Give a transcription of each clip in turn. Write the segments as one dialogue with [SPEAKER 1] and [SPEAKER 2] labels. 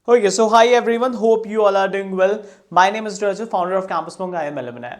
[SPEAKER 1] Okay, so hi everyone. Hope you all are doing well. My name is Rajat, founder of Campus Monk. I am alumni.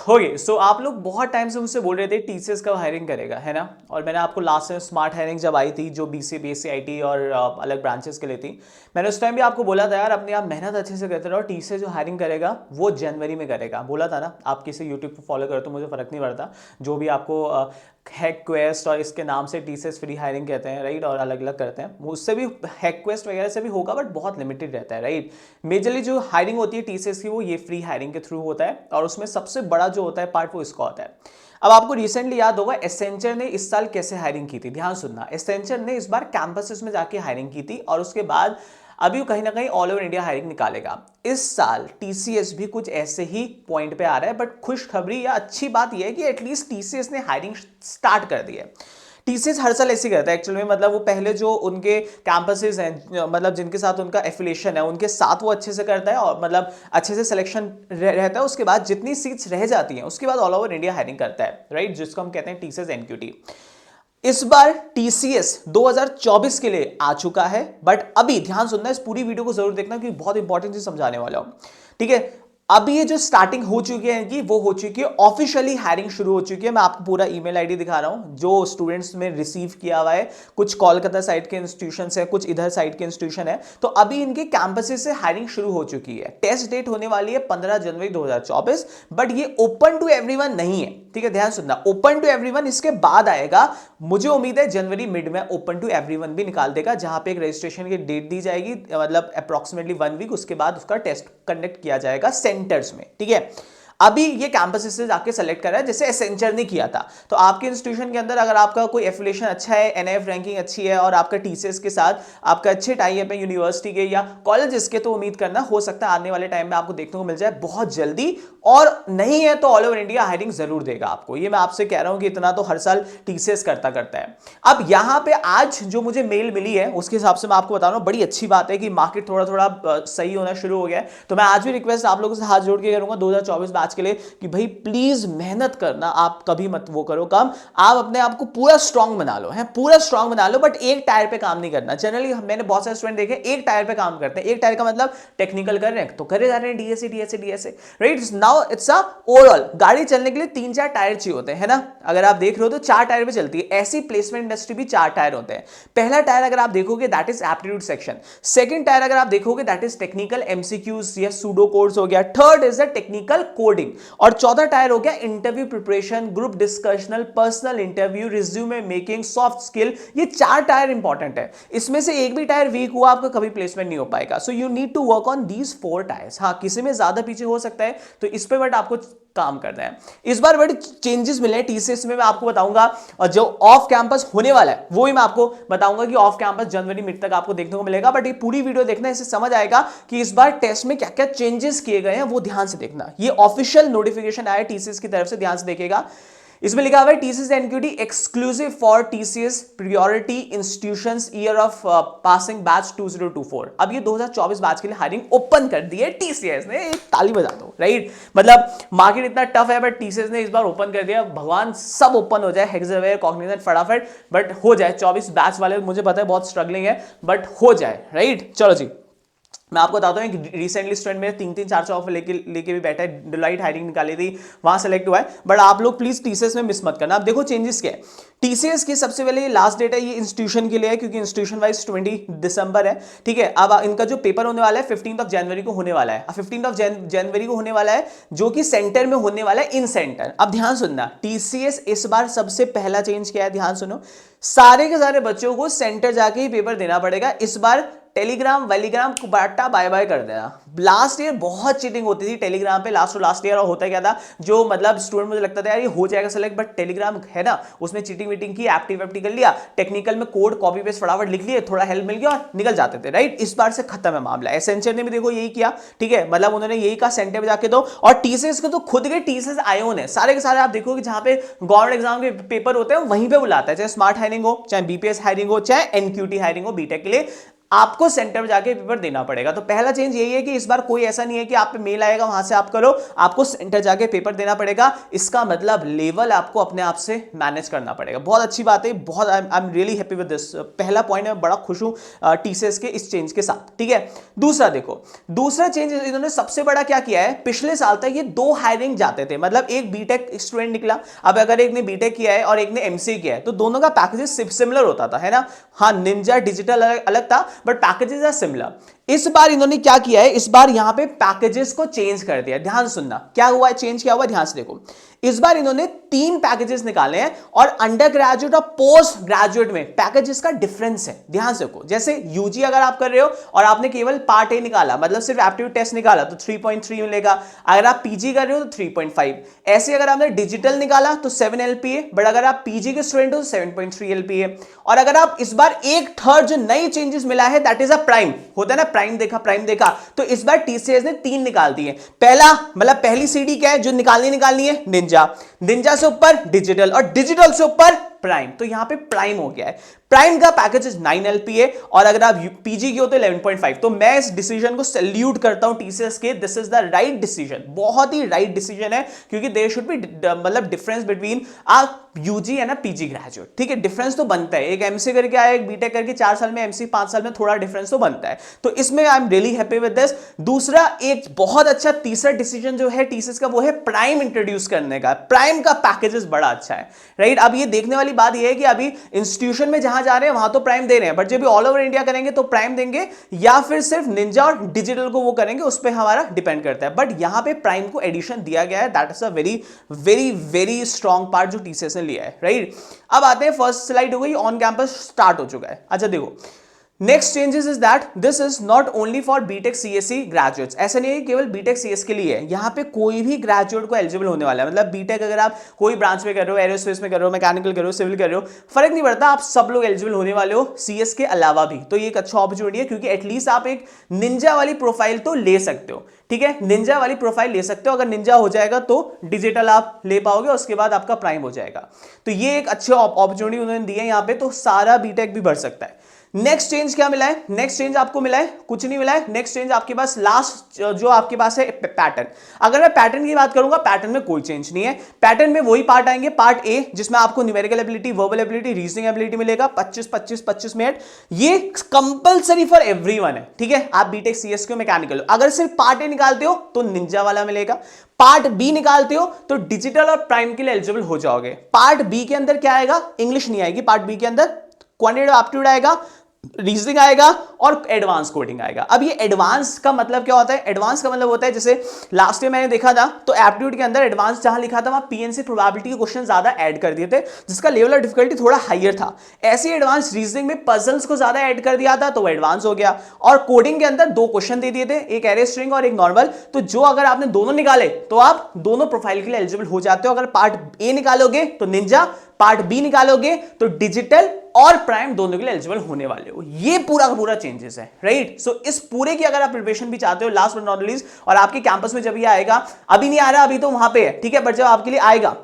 [SPEAKER 1] Okay so आप लोग बहुत time से मुझसे बोल रहे थे टीसीएस कब हायरिंग करेगा, है ना। और मैंने आपको लास्ट टाइम स्मार्ट हायरिंग जब आई थी जो बीसी बीएससी और अलग ब्रांचेस के लिए थी, मैंने उस टाइम भी आपको बोला था यार अपनी आप मेहनत अच्छे से करते रहो, टीसीएस जो हायरिंग करेगा वो जनवरी में करेगा, बोला था ना। आप किसी यूट्यूब पर फॉलो करो तो मुझे फर्क नहीं पड़ता, जो भी आपको हैक क्वेस्ट और इसके नाम से टीसीएस फ्री हायरिंग कहते हैं, राइट, और अलग अलग करते हैं, उससे भी हैक क्वेस्ट वगैरह से भी होगा बट बहुत लिमिटेड रहता है, राइट। मेजरली जो हायरिंग होती है टीसीएस की वो ये फ्री हायरिंग के थ्रू होता है और उसमें सबसे बड़ा जो होता है पार्ट वो इसका होता है। अब आपको रिसेंटली याद होगा एसेंचर ने इस साल कैसे हायरिंग की थी, ध्यान सुनना। एसेंचर ने इस बार कैंपसेस में जाके हायरिंग की थी और उसके बाद अभी वो कहीं ना कहीं ऑल ओवर इंडिया हायरिंग निकालेगा। इस साल टीसीएस भी कुछ ऐसे ही पॉइंट पे आ रहा है, बट खुशखबरी या अच्छी बात यह है कि एटलीस्ट टीसीएस ने हायरिंग स्टार्ट कर दी है। टीसीएस हर साल ऐसे करता है एक्चुअल में, मतलब वो पहले जो उनके कैंपसेस हैं, मतलब जिनके साथ उनका एफिलिएशन है उनके साथ वो अच्छे से करता है और मतलब अच्छे से सिलेक्शन रहता है। उसके बाद जितनी सीट्स रह जाती हैं उसके बाद ऑल ओवर इंडिया हायरिंग करता है, राइट, जिसको हम कहते हैं टीसीएस एनक्यूटी। इस बार टीसीएस 2024 के लिए आ चुका है, बट अभी ध्यान सुनना, इस पूरी वीडियो को जरूर देखना क्योंकि बहुत इंपॉर्टेंट चीज समझाने वाला हूं, ठीक है। अभी ये जो स्टार्टिंग हो चुकी है कि वो हो चुकी है, ऑफिशियली हायरिंग शुरू हो चुकी है। मैं आपको पूरा ईमेल आईडी दिखा रहा हूं जो स्टूडेंट्स में रिसीव किया हुआ है, कुछ कोलकाता साइड के इंस्टीट्यूशन है, कुछ इधर साइड के इंस्टीट्यूशन है। तो अभी इनके कैंपसेस से हायरिंग शुरू हो चुकी है। टेस्ट डेट होने वाली है 15 जनवरी 2024, बट ये ओपन टू एवरीवन नहीं है, ठीक है, ध्यान सुनना। ओपन टू एवरीवन इसके बाद आएगा, मुझे उम्मीद है जनवरी मिड में ओपन टू एवरीवन भी निकाल देगा, जहां पे एक रजिस्ट्रेशन की डेट दी जाएगी, मतलब अप्रॉक्सीमेटली 1 वीक, उसके बाद उसका टेस्ट कंडक्ट किया जाएगा सेंटर्स में, ठीक है। अभी ये कैंपस से जाके सेलेक्ट करा है जैसे एसेंचर ने किया था। तो आपके इंस्टीट्यूशन के अंदर अगर आपका कोई एफिलिएशन अच्छा है, एनआईएफ रैंकिंग अच्छी है और आपका टीसीएस के साथ आपका अच्छे टाई अप है यूनिवर्सिटी के या कॉलेजेस के, तो उम्मीद करना हो सकता है आने वाले टाइम में आपको देखने को मिल जाए बहुत जल्दी। और नहीं है तो ऑल ओवर इंडिया हायरिंग जरूर देगा आपको, ये मैं आपसे कह रहा हूं कि इतना तो हर साल टीसीएस करता करता है। अब यहां पे आज जो मुझे मेल मिली है उसके हिसाब से मैं आपको बता रहा हूं, बड़ी अच्छी बात है कि मार्केट थोड़ा थोड़ा सही होना शुरू हो गया है। तो मैं आज भी रिक्वेस्ट आप लोगों से हाथ जोड़ के करूंगा 2024 बैच के लिए कि भाई प्लीज मेहनत करना, आप कभी मत वो करो कम, आप अपने आप को पूरा स्ट्रांग बना लो, है पूरा स्ट्रांग बना लो, बट एक टायर पे काम नहीं करना। जनरली मैंने बहुत सारे स्टूडेंट देखे एक टायर पे काम करते हैं। एक टायर का मतलब टेक्निकल कर रहे हैं तो करे जा रहे हैं, DSA DSA DSA, right. Now it's a overall गाड़ी चलने के लिए 3-4 टायर चाहिए होते हैं, है ना। अगर आप देख रहे हो तो 4 टायर पे चलती है, ऐसी प्लेसमेंट इंडस्ट्री भी 4 टायर होते हैं। पहला टायर अगर आप देखोगे that is aptitude section, second tier अगर आप देखोगे दैट इज टेक्निकल एमसीक्यूज या सूडो कोड्स हो गया, third is the technical coding, और चौथा टायर हो गया interview preparation, group discussional, personal interview, resume making, soft skill. ये 4 टायर इंपॉर्टेंट है, इसमें से एक भी टायर वीक हुआ आपका कभी प्लेसमेंट नहीं हो पाएगा। So you need to work on these 4 tiers. हाँ, किसी में ज्यादा पीछे हो सकता है तो इस पे बट आपको काम करना है। इस बार बड़े चेंजेस मिले हैं टीसीएस में, मैं आपको बताऊंगा, और जो ऑफ कैंपस होने वाला है वो भी मैं आपको बताऊंगा कि ऑफ कैंपस जनवरी मिड तक आपको देखने को मिलेगा। बट ये पूरी वीडियो देखना, इससे समझ आएगा कि इस बार टेस्ट में क्या क्या चेंजेस किए गए हैं, वो ध्यान से देखना। ये ऑफिशियल नोटिफिकेशन आया टीसीएस की तरफ से, ध्यान से देखिएगा। इसमें लिखा हुआ है TCS NQT exclusive for TCS priority institutions year of passing batch 2024। अब ये 2024 बैच के लिए हायरिंग ओपन कर दी है टीसीएस ने, एक ताली बजा दो, राइट। मतलब मार्केट इतना टफ है बट टीसीएस ने इस बार ओपन कर दिया। भगवान सब ओपन हो जाए, हेक्सावेयर, कॉग्निजेंट, फटाफट, बट हो जाए। 24 बैच वाले मुझे पता है बहुत स्ट्रगलिंग है, बट हो जाए, राइट। चलो जी, मैं आपको बताता हूँ कि रिसेंटली स्टूडेंट मेरे 3-4 ऑफर लेके भी बैठा है, डिलाइट हायरिंग निकाली थी, वहां सेलेक्ट हुआ है। बट आप लोग प्लीज टीसीएस में मिस मत करना। अब देखो चेंजेस क्या है टीसीएस की। सबसे पहले लास्ट डेट है ये इंस्टीट्यूशन के लिए है, क्योंकि इंस्टीट्यूशन वाइज 20 दिसंबर है, ठीक है। अब इनका जो पेपर होने वाला है 15 जनवरी को होने वाला है, 15 जनवरी को होने वाला है, जो कि सेंटर में होने वाला है, इन सेंटर। अब ध्यान सुनना, टीसीएस इस बार सबसे पहला चेंज क्या है, ध्यान सुनो, सारे के सारे बच्चों को सेंटर जाके ही पेपर देना पड़ेगा। इस बार टेलीग्राम वेलीग्राम को बाटा बाय बाय कर देना। लास्ट ईयर बहुत चीटिंग होती थी टेलीग्राम पे, लास्ट ईयर, और होता क्या था, जो मतलब स्टूडेंट मुझे लगता था यार ये हो जाएगा सेलेक्ट, बट टेलीग्राम है ना, उसमें चीटिंग वीटिंग की, एक्टिव कर लिया, टेक्निकल में कोड कॉपी पेस्ट फटाफट लिख लिए, थोड़ा हेल्प मिल गया और निकल जाते थे, राइट। इस बार से खत्म है मामला। एसेंचर ने भी देखो यही किया, ठीक है, मतलब उन्होंने यही कहा सेंटर पे जाके दो। और टीसीएस के तो खुद के टीसीएस आयोन है, सारे के सारे आप देखोगे जहां पे गवर्नमेंट एग्जाम के पेपर होते हैं वहीं पे बुलाता है, चाहे स्मार्ट हायरिंग हो, चाहे बीपीएस हायरिंग हो, चाहे एनक्यूटी हायरिंग हो बीटेक के लिए। आपको सेंटर में जाके पेपर देना पड़ेगा। तो पहला चेंज यही है कि इस बार कोई ऐसा नहीं है कि आप पे मेल आएगा वहां से आप करो, आपको सेंटर जाके पेपर देना पड़ेगा। इसका मतलब लेवल आपको अपने आप से मैनेज करना पड़ेगा। बहुत अच्छी बात है, बहुत I am really happy with this. पहला पॉइंट मैं बड़ा खुश हूं टीसीएस के इस चेंज के साथ, ठीक है। दूसरा देखो, दूसरा चेंज इन्होंने सबसे बड़ा क्या किया है, पिछले साल तक ये 2 हायरिंग जाते थे, मतलब एक बीटेक स्टूडेंट निकला, अब अगर एक ने बीटेक किया है और एक ने एमसीए किया है तो दोनों का पैकेजेस सिमिलर होता था, है ना। हाँ, निंजा डिजिटल अलग था बट पैकेजेस आर सिमिलर। इस बार इन्होंने क्या किया है, इस बार यहां पे पैकेजेस को चेंज कर दिया। ध्यान सुनना क्या हुआ है, चेंज क्या हुआ है, ध्यान से देखो। इस बार इन्होंने 3 पैकेजेस निकाले हैं और अंडर ग्रेजुएट और पोस्ट ग्रेजुएट में पैकेजेस का डिफरेंस है। ध्यान से देखो, जैसे यूजी अगर आप कर रहे हो और आपने केवल पार्ट ए निकाला, मतलब सिर्फ एप्टीट्यूड टेस्ट निकाला तो 3.3 मिलेगा। अगर आप पीजी कर रहे हो तो 3.5। ऐसे अगर आपने डिजिटल निकाला तो 7 एलपीए, बट अगर आप पीजी के स्टूडेंट हो तो 7.3 एलपीए। और अगर आप इस बार एक थर्ड जो नई चेंजेस मिला है दैट इज अ प्राइम, होता है ना प्राइम देखा, तो इस बार टीसीएस ने 3 निकाल दिए। पहला मतलब पहली सीडी क्या है जो निकालनी है, निंजा से ऊपर डिजिटल और डिजिटल से ऊपर प्राइम। तो यहां पे प्राइम हो गया है। प्राइम का पैकेज इज 9 एलपीए और अगर आप पीजी की हो तो 11.5। तो मैं इस डिसीजन को सैल्यूट करता हूं टीसीएस के, this is the right decision, बहुत ही राइट डिसीजन है, क्योंकि देयर शुड बी मतलब डिफरेंस बिटवीन यूजी है ना पीजी ग्रेजुएट, ठीक है। डिफरेंस तो बनता है, एक एमसी करके आया एक बीटेक करके 4 साल में, एमसी 5 साल में, थोड़ा डिफरेंस तो बनता है। तो इसमें I am really happy with this. दूसरा एक बहुत अच्छा तीसरा डिसीजन जो है टीसीएस का वो है प्राइम इंट्रोड्यूस करने का। प्राइम का पैकेजेस बड़ा अच्छा है, राइट। अब ये देखने वाली बात ये है कि अभी इंस्टीट्यूशन में जहां जा रहे हैं वहां तो प्राइम दे रहे हैं, बट जब भी ऑल ओवर इंडिया करेंगे तो प्राइम देंगे या फिर सिर्फ निंजा और डिजिटल को वो करेंगे, उस पर हमारा डिपेंड करता है। बट यहां पे प्राइम को एडिशन दिया गया है, that is a very very very strong part जो टीसीएस ने लिया है, राइट। अब आते हैं, फर्स्ट स्लाइड हो गई, ऑन कैंपस स्टार्ट हो चुका है। अच्छा देखो, next changes is that this is not only for BTech CSC graduates. ऐसा नहीं है केवल बीटेक सीएस के लिए है, यहां पे कोई भी ग्रेजुएट को एलिजिबल होने वाला है। मतलब बीटेक अगर आप कोई ब्रांच में कर रहे हो, एरोस्पेस में कर रहे हो, मैकेनिकल कर रहे हो, सिविल कर रहे हो, फर्क नहीं पड़ता, आप सब लोग एलिजिबल होने वाले हो सीएस के अलावा भी। तो ये एक अच्छा अपॉर्चुनिटी है, क्योंकि एटलीस्ट आप एक निंजा वाली प्रोफाइल तो ले सकते हो, ठीक है। निंजा वाली प्रोफाइल ले सकते हो, अगर निंजा हो जाएगा तो डिजिटल आप ले पाओगे, उसके बाद आपका प्राइम हो जाएगा। तो ये एक अच्छी अपॉर्चुनिटी उन्होंने दी है यहाँ पे, तो सारा बीटेक भी बढ़ सकता है। नेक्स्ट चेंज क्या मिला है, नेक्स्ट चेंज आपको मिला है कुछ नहीं मिला है। नेक्स्ट चेंज आपके पास लास्ट जो आपके पास है पैटर्न। अगर मैं पैटर्न की बात करूंगा, पैटर्न में कोई चेंज नहीं है। पैटर्न में वही पार्ट आएंगे, पार्ट ए जिसमें आपको numerical ability, verbal ability, reasoning ability मिलेगा 25-25-25 मिनट। ये कंपलसरी फॉर एवरीवन है, ठीक है। आप बीटेक सीएस के मैकेनिकल, अगर सिर्फ पार्ट ए निकालते हो तो निंजा वाला मिलेगा, पार्ट बी निकालते हो तो डिजिटल और प्राइम के लिए एलिजिबल हो जाओगे। पार्ट बी के अंदर क्या आएगा, इंग्लिश नहीं आएगी, पार्ट बी के अंदर क्वांटिटेटिव एप्टीट्यूड आएगा, रीजनिंग आएगा और एडवांस कोडिंग आएगा। अब ये एडवांस का मतलब क्या होता है, एडवांस का मतलब होता है जैसे लास्ट ईयर मैंने देखा था तो एप्टीट्यूड के अंदर एडवांस जहां लिखा था वहां पीएनसी प्रोबेबिलिटी के क्वेश्चन ज्यादा ऐड कर दिए थे, जिसका लेवल ऑफ डिफिकल्टी थोड़ा हाईयर था। ऐसे एडवांस रीजनिंग में पजल्स को ज्यादा ऐड कर दिया था तो वो एडवांस हो गया। और कोडिंग के अंदर 2 क्वेश्चन दे दिए थे, एक एरे स्ट्रिंग और एक नॉर्मल। तो जो अगर आपने दोनों निकाले तो आप दोनों प्रोफाइल के लिए एलिजिबल हो जाते हो। अगर पार्ट ए निकालोगे तो निंजा, पार्ट बी निकालोगे तो डिजिटल और प्राइम दोनों के लिए एलिजिबल होने वाले हो। ये पूरा का पूरा चेंजेस है, राइट। सो इस पूरे की अगर आप प्रिपरेशन भी चाहते हो, लास्ट बट नॉट लीस्ट, और आपके कैंपस में जब ये आएगा, अभी नहीं आ रहा, अभी तो वहां पे है, ठीक है, बट जब आपके लिए आएगा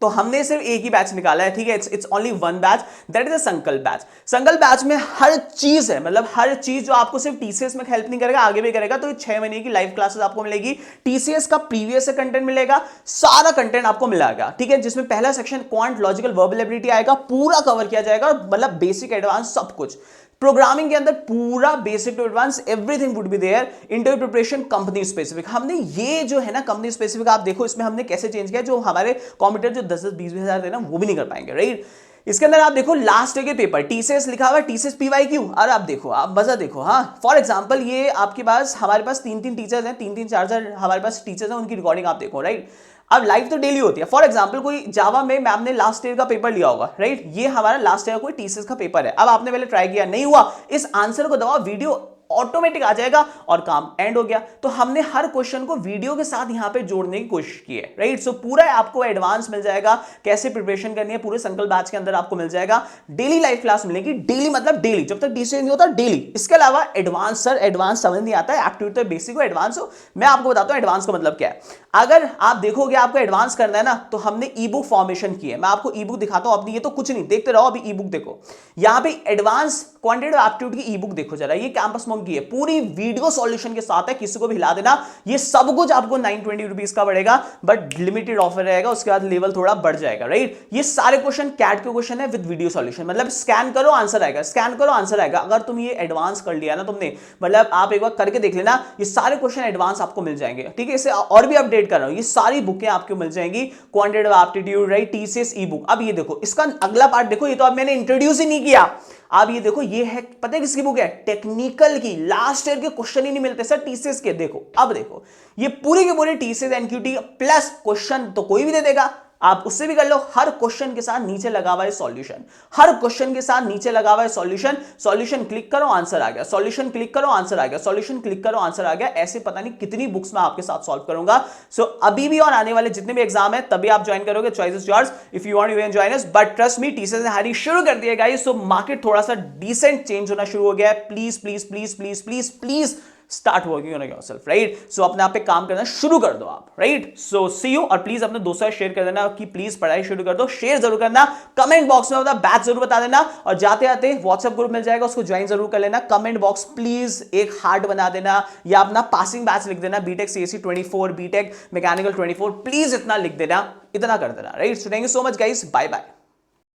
[SPEAKER 1] तो हमने सिर्फ एक ही बैच निकाला है, ठीक है। It's only one batch, that is a संकल्प बैच। संकल्प बैच में हर चीज है, मतलब हर चीज जो आपको सिर्फ टीसीएस में हेल्प नहीं करेगा, आगे भी करेगा। तो 6 महीने की लाइव क्लासेस आपको मिलेगी, टीसीएस का प्रीवियस कंटेंट मिलेगा, सारा कंटेंट आपको मिलेगा, ठीक है। जिसमें पहला section quant, logical, verbal ability आएगा, पूरा कवर किया जाएगा, मतलब बेसिक एडवांस सब कुछ। प्रोग्रामिंग के अंदर पूरा basic to advance everything would be there. Interview preparation company specific, हमने ये जो है ना कंपनी स्पेसिफिक, आप देखो इसमें हमने कैसे चेंज किया, जो हमारे कॉम्पिटिटर जो 10-10, 20-20 हजार देना वो भी नहीं कर पाएंगे, राइट। इसके अंदर आप देखो लास्ट के पेपर टीसीएस लिखा हुआ है, टीसीएस पीवाईक्यू, और आप देखो, आप मजा देखो। हाँ, फॉर एग्जांपल ये आपके पास, हमारे पास 3-3 टीचर्स हैं, 3-3 4-4 हमारे पास टीचर्स हैं, उनकी रिकॉर्डिंग आप देखो, राइट। अब लाइव तो डेली होती है। फॉर एग्जांपल कोई जावा में मैम ने लास्ट ईयर का पेपर लिया होगा, राइट। ये हमारा लास्ट ईयर कोई टीसीएस का पेपर है। अब आपने पहले ट्राई किया, नहीं हुआ, इस आंसर को दबाओ, वीडियो ऑटोमेटिक आ जाएगा और काम एंड हो गया। तो हमने हर क्वेश्चन को वीडियो के साथ यहां पे जोड़ने की कोशिश की है, राइट। सो पूरा आपको एडवांस मिल जाएगा, कैसे प्रिपरेशन करनी है पूरे संकल्प बैच के अंदर आपको मिल जाएगा। डेली लाइव क्लास मिलेगी, डेली मतलब डेली, जब तक डीसी नहीं होता डेली। इसके अलावा एडवांस, सर एडवांस समझ नहीं आता है, एप्टीट्यूड तो बेसिक हो, एडवांस हो। मैं आपको बताता हूं एडवांस का मतलब क्या है। अगर आप देखोगे आपको एडवांस करना है ना, तो हमने ई बुक फॉर्मेशन की है। मैं आपको ई बुक दिखाता हूं, अपनी ये तो कुछ नहीं, देखते रहो। अभी ई बुक देखो, यहां पे एडवांस क्वांटिटेटिव एप्टीट्यूड की ई बुक देखो जरा, ये कैंपस मॉन्क की है, पूरी वीडियो सॉल्यूशन के साथ है, किसी को भी हिला देना। ये सब कुछ आपको 920 रुपीज का पड़ेगा, बट लिमिटेड ऑफर रहेगा, उसके बाद लेवल थोड़ा बढ़ जाएगा, राइट। ये सारे क्वेश्चन कैट के क्वेश्चन है विद वीडियो सॉल्यूशन, मतलब स्कैन करो आंसर आएगा, स्कैन करो आंसर आएगा। अगर तुम ये एडवांस कर लिया ना तुमने, मतलब आप एक बार करके देख लेना, ये सारे क्वेश्चन एडवांस आपको मिल जाएंगे, ठीक है। इसे और भी अपडेट कर रहा हूं, ये सारी बुकें आपको मिल जाएंगी, क्वांटिटेटिव एप्टीट्यूड, राइट, टीसीएस ई बुक। अब ये देखो, इसका अगला पार्ट देखो, ये तो अब मैंने इंट्रोड्यूस ही नहीं किया। आप ये देखो, ये है, पता है किसकी बुक है? टेक्निकल की। लास्ट ईयर के क्वेश्चन ही नहीं मिलते सर टीसीएस के। देखो, अब देखो, ये पूरी के पूरी टीसीएस एनक्यूटी प्लस क्वेश्चन तो कोई भी दे देगा, आप उससे भी कर लो। हर क्वेश्चन के साथ नीचे लगा हुआ है सॉल्यूशन, हर क्वेश्चन के साथ नीचे लगा हुआ है सॉल्यूशन। सॉल्यूशन क्लिक करो आंसर आ गया, सॉल्यूशन क्लिक करो आंसर आ गया, सॉल्यूशन क्लिक करो आंसर आ गया। ऐसे पता नहीं कितनी बुक्स में आपके साथ सॉल्व करूंगा। सो अभी भी और आने वाले जितने भी एग्जाम है तभी आप ज्वाइन करोगे, choice is yours, if you want you can join us. But trust me, TCS ने हायरिंग शुरू कर दी है गाइस, सो मार्केट थोड़ा सा डिसेंट चेंज होना शुरू हो गया है। Please please please please please please start working on yourself, right. So अपने आप पे काम करना शुरू कर दो आप, राइट। सो सी यू, और प्लीज अपने दोस्तों से शेयर कर देना कि प्लीज पढ़ाई शुरू कर दो। शेयर जरूर करना, कमेंट बॉक्स में अपना बैच जरूर बता देना, और जाते आते व्हाट्सएप ग्रुप मिल जाएगा, उसको ज्वाइन जरूर कर लेना। कमेंट बॉक्स प्लीज एक हार्ट बना देना, या अपना पासिंग बैच लिख देना, BTech CSC 24, BTech mechanical 24, please इतना लिख देना, इतना कर देना, right. So thank you so much guys, bye bye.